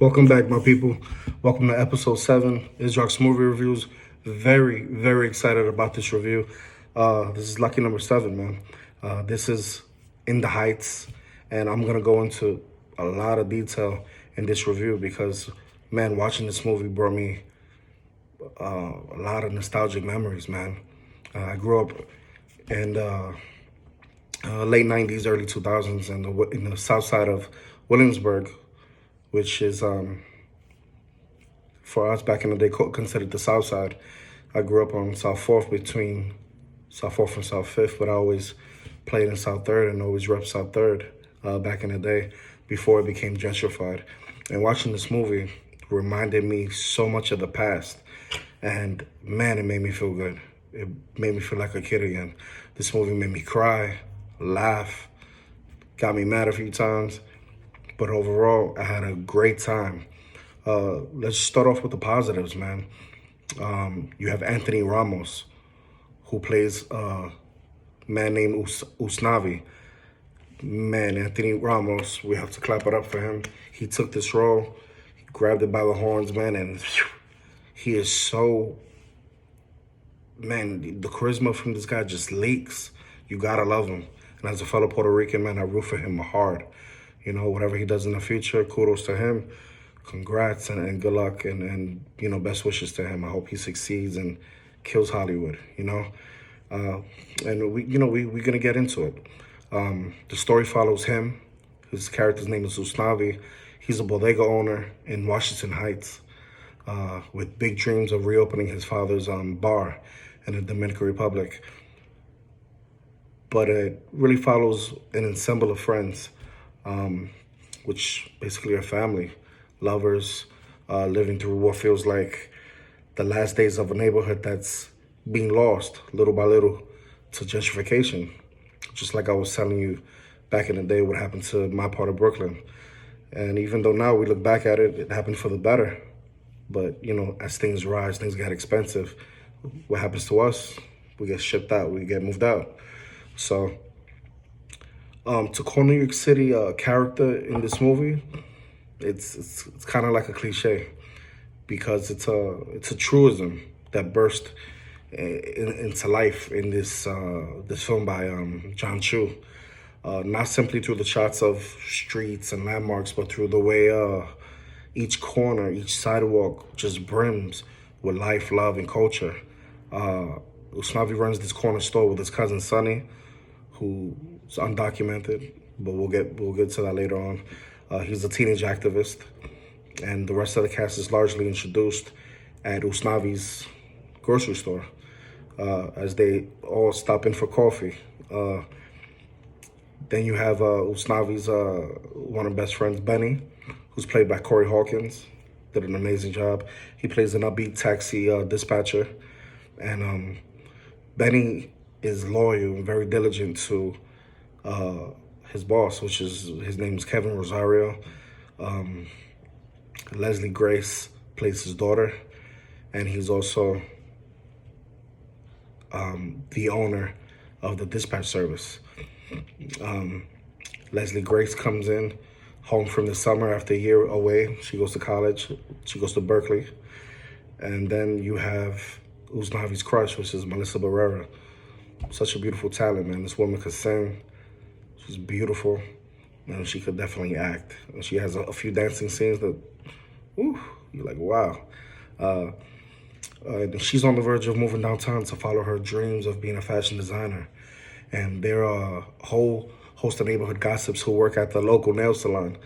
Welcome back, my people. Welcome to episode 7, Isrock's Movie Reviews. Very, very excited about this review. This is lucky number 7, man. This is In the Heights, and I'm going to go into a lot of detail in this review because, man, watching this movie brought me a lot of nostalgic memories, man. I grew up in late 90s, early 2000s in the south side of Williamsburg, which is for us back in the day considered the South Side. I grew up on South Fourth, between South Fourth and South Fifth, but I always played in South Third and always repped South Third back in the day before it became gentrified. And watching this movie reminded me so much of the past, and man, it made me feel good. It made me feel like a kid again. This movie made me cry, laugh, got me mad a few times, but overall, I had a great time. Let's start off with the positives, man. You have Anthony Ramos, who plays a man named Usnavi. Man, Anthony Ramos, we have to clap it up for him. He took this role, he grabbed it by the horns, man, and he is so, man, the charisma from this guy just leaks. You gotta love him. And as a fellow Puerto Rican, man, I root for him hard. You know, whatever he does in the future, kudos to him. Congrats and good luck and best wishes to him. I hope he succeeds and kills Hollywood, and we're gonna get into it. The story follows him. His character's name is Usnavi. He's a bodega owner in Washington Heights, with big dreams of reopening his father's bar in the Dominican Republic. But it really follows an ensemble of friends, which basically are family, lovers, living through what feels like the last days of a neighborhood that's being lost little by little to gentrification. Just like I was telling you back in the day what happened to my part of Brooklyn. And even though now we look back at it, it happened for the better. But, as things rise, things get expensive. What happens to us? We get shipped out, we get moved out. So, to call New York City a character in this movie, it's kind of like a cliche because it's a truism that burst into life in this film by John Chu. Not simply through the shots of streets and landmarks, but through the way each corner, each sidewalk just brims with life, love, and culture. Usnavi runs this corner store with his cousin Sonny, who's undocumented, but we'll get to that later on. He's a teenage activist, and the rest of the cast is largely introduced at Usnavi's grocery store as they all stop in for coffee. Then you have Usnavi's one of best friends, Benny, who's played by Corey Hawkins. Did an amazing job. He plays an upbeat taxi dispatcher, and Benny is loyal and very diligent to his boss, which is, his name is Kevin Rosario. Leslie Grace plays his daughter, and he's also the owner of the dispatch service. Leslie Grace comes in home from the summer after a year away. She goes to college. She goes to Berkeley. And then you have Usnavi's crush, which is Melissa Barrera. Such a beautiful talent, man. This woman could sing. She's beautiful, and she could definitely act. And she has a few dancing scenes that, you're like, wow. And she's on the verge of moving downtown to follow her dreams of being a fashion designer. And there are a whole host of neighborhood gossips who work at the local nail salon.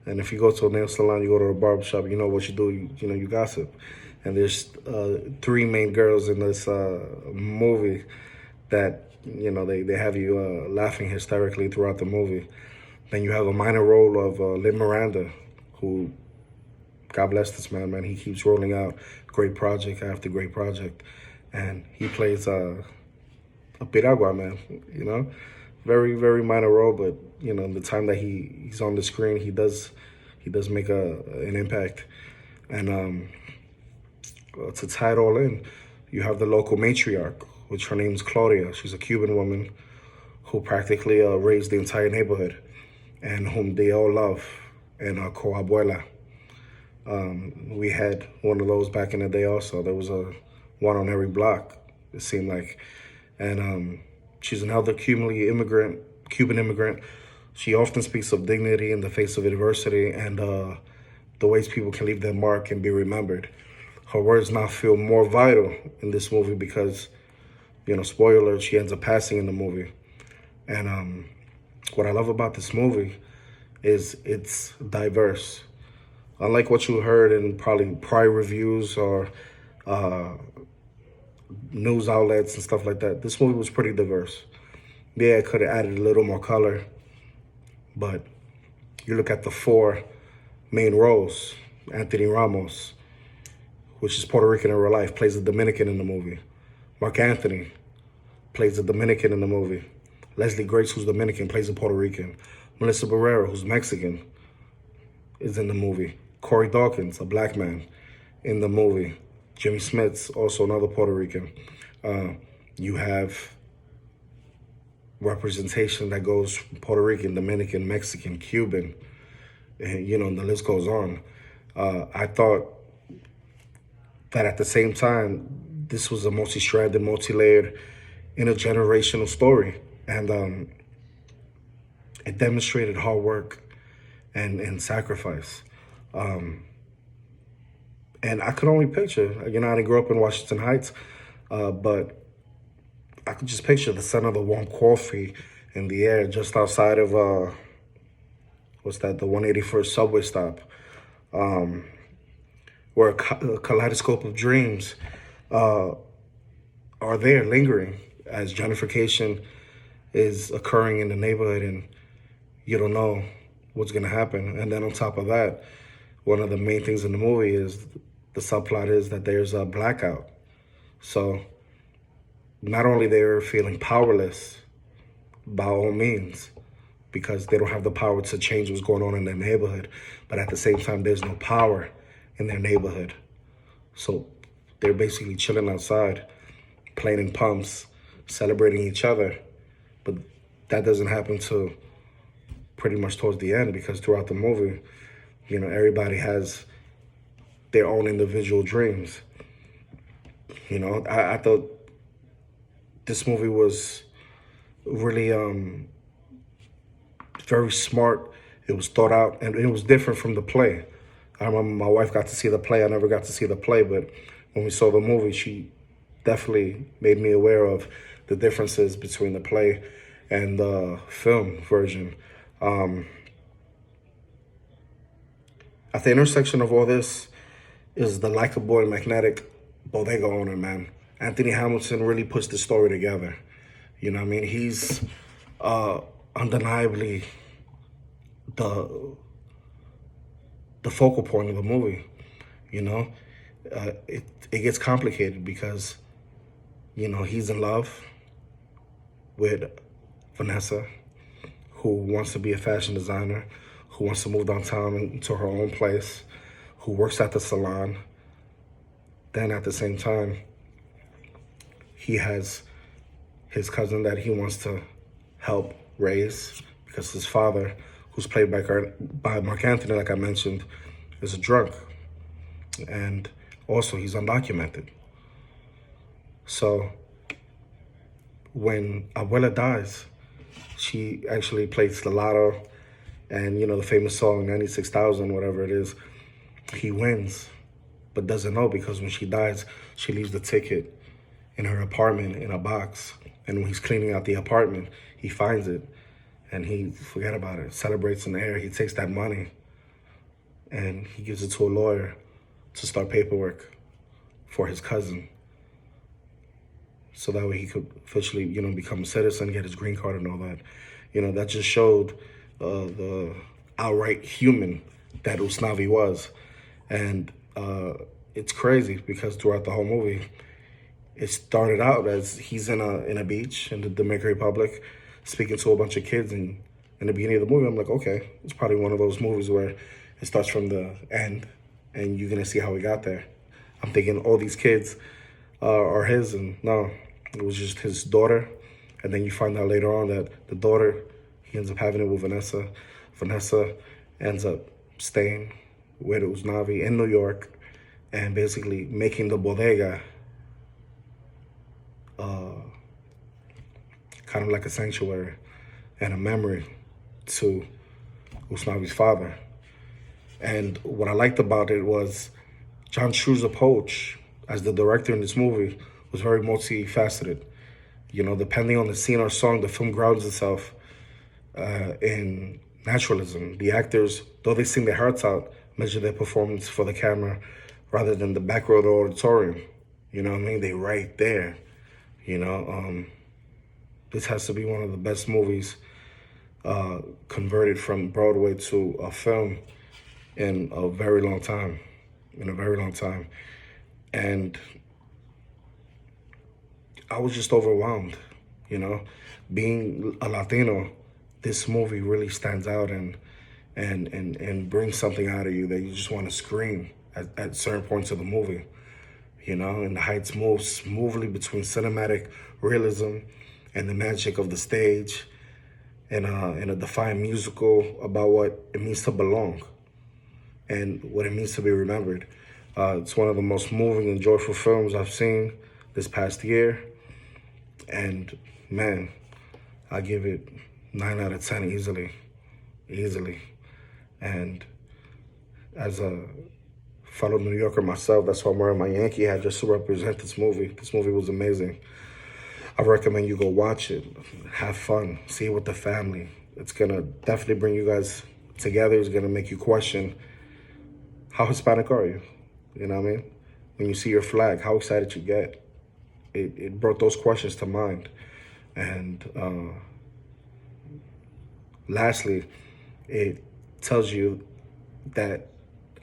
And if you go to a nail salon, you go to a barbershop, you know what you do, you gossip. And there's 3 main girls in this movie that, they have you laughing hysterically throughout the movie. Then you have a minor role of Lin Miranda, who, God bless this man, he keeps rolling out great project after great project. And he plays a piragua, man, Very, very minor role, but, the time that he's on the screen, he does make an impact. And to tie it all in, you have the local matriarch, which her name's Claudia. She's a Cuban woman who practically raised the entire neighborhood and whom they all love, and co-abuela. We had one of those back in the day also. There was a one on every block, it seemed like. And she's another Cuban immigrant. She often speaks of dignity in the face of adversity and the ways people can leave their mark and be remembered. Her words now feel more vital in this movie because, spoiler alert, she ends up passing in the movie. And what I love about this movie is it's diverse. Unlike what you heard in probably prior reviews or uh, news outlets and stuff like that, this movie was pretty diverse. Yeah, it could have added a little more color, but you look at the four main roles. Anthony Ramos, which is Puerto Rican in real life, plays a Dominican in the movie. Mark Anthony plays a Dominican in the movie. Leslie Grace, who's Dominican, plays a Puerto Rican. Melissa Barrera, who's Mexican, is in the movie. Corey Dawkins, a black man, in the movie. Jimmy Smits, also another Puerto Rican. You have representation that goes Puerto Rican, Dominican, Mexican, Cuban, and the list goes on. I thought that at the same time, this was a multi-stranded, multi-layered, intergenerational story. And it demonstrated hard work and sacrifice. And I could only picture, I didn't grow up in Washington Heights, but I could just picture the scent of the warm coffee in the air just outside of, the 181st subway stop, where a kaleidoscope of dreams are there lingering as gentrification is occurring in the neighborhood and you don't know what's going to happen. And then on top of that, one of the main things in the movie is the subplot is that there's a blackout. So not only they're feeling powerless by all means because they don't have the power to change what's going on in their neighborhood, but at the same time, there's no power in their neighborhood. So they're basically chilling outside, playing in pumps, celebrating each other. But that doesn't happen till pretty much towards the end because throughout the movie, everybody has their own individual dreams. I thought this movie was really very smart. It was thought out and it was different from the play. I remember my wife got to see the play. I never got to see the play, but when we saw the movie, she definitely made me aware of the differences between the play and the film version. At the intersection of all this is the likable and magnetic bodega owner, man. Anthony Hamilton really puts the story together. He's undeniably the focal point of the movie. It gets complicated because, he's in love with Vanessa, who wants to be a fashion designer, who wants to move downtown into her own place, who works at the salon. Then at the same time, he has his cousin that he wants to help raise because his father, who's played by Mark Anthony, like I mentioned, is a drunk. And also he's undocumented. So when Abuela dies, she actually plays the lotto and, the famous song, 96,000, whatever it is, he wins, but doesn't know because when she dies, she leaves the ticket in her apartment in a box. And when he's cleaning out the apartment, he finds it and he forget about it, celebrates in the air. He takes that money and he gives it to a lawyer to start paperwork for his cousin. So that way he could officially, become a citizen, get his green card and all that. That just showed the outright human that Usnavi was. And it's crazy because throughout the whole movie, it started out as he's in a beach in the Dominican Republic speaking to a bunch of kids. And in the beginning of the movie, I'm like, okay, it's probably one of those movies where it starts from the end and you're going to see how we got there. I'm thinking all these kids are his, and no, it was just his daughter. And then you find out later on that the daughter, he ends up having it with Vanessa. Vanessa ends up staying with Usnavi in New York and basically making the bodega kind of like a sanctuary and a memory to Usnavi's father. And what I liked about it was John True's approach as the director in this movie was very multifaceted. You know, depending on the scene or song, the film grounds itself in naturalism. The actors, though they sing their hearts out, measure their performance for the camera rather than the back row of the auditorium. You know what I mean? They right there. You know, this has to be one of the best movies converted from Broadway to a film in a very long time. And I was just overwhelmed, you know. Being a Latino, this movie really stands out and brings something out of you that you just want to scream at certain points of the movie, you know. And the Heights moves smoothly between cinematic realism and the magic of the stage and a defined musical about what it means to belong and what it means to be remembered. It's one of the most moving and joyful films I've seen this past year. And man, I give it 9 out of 10 easily. And as a fellow New Yorker myself, that's why I'm wearing my Yankee hat just to represent this movie. This movie was amazing. I recommend you go watch it, have fun, see it with the family. It's gonna definitely bring you guys together. It's gonna make you question, how Hispanic are you? You know what I mean? When you see your flag, how excited you get. It brought those questions to mind. And lastly, it tells you that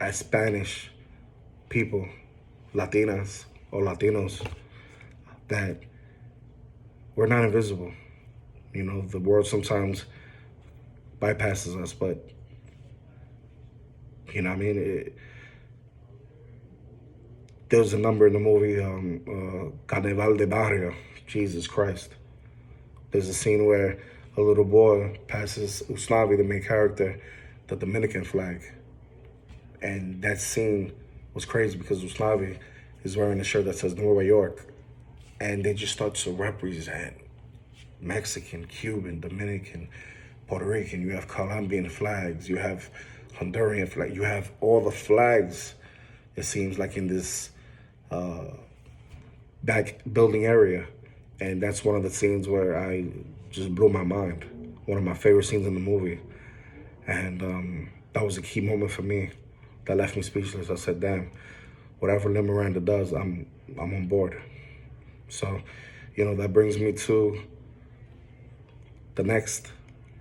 as Spanish people, Latinas or Latinos, that we're not invisible. You know, the world sometimes bypasses us, but you know what I mean? There was a number in the movie, Carnaval de Barrera, Jesus Christ. There's a scene where a little boy passes Usnavi, the main character, the Dominican flag. And that scene was crazy because Usnavi is wearing a shirt that says Nueva York. And they just start to represent Mexican, Cuban, Dominican, Puerto Rican. You have Colombian flags, you have Honduran flag, you have all the flags, it seems like, in this back building area. And that's one of the scenes where I just blew my mind. One of my favorite scenes in the movie. And that was a key moment for me that left me speechless. I said, damn, whatever Lin Miranda does, I'm on board. So, you know, that brings me to the next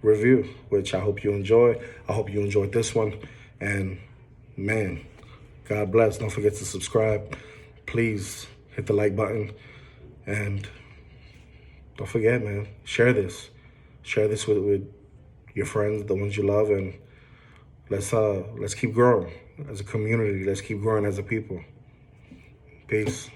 review, which I hope you enjoy. I hope you enjoyed this one. And man, God bless. Don't forget to subscribe. Please hit the like button. And don't forget, man, share this. Share this with your friends, the ones you love, and let's keep growing as a community. Let's keep growing as a people. Peace.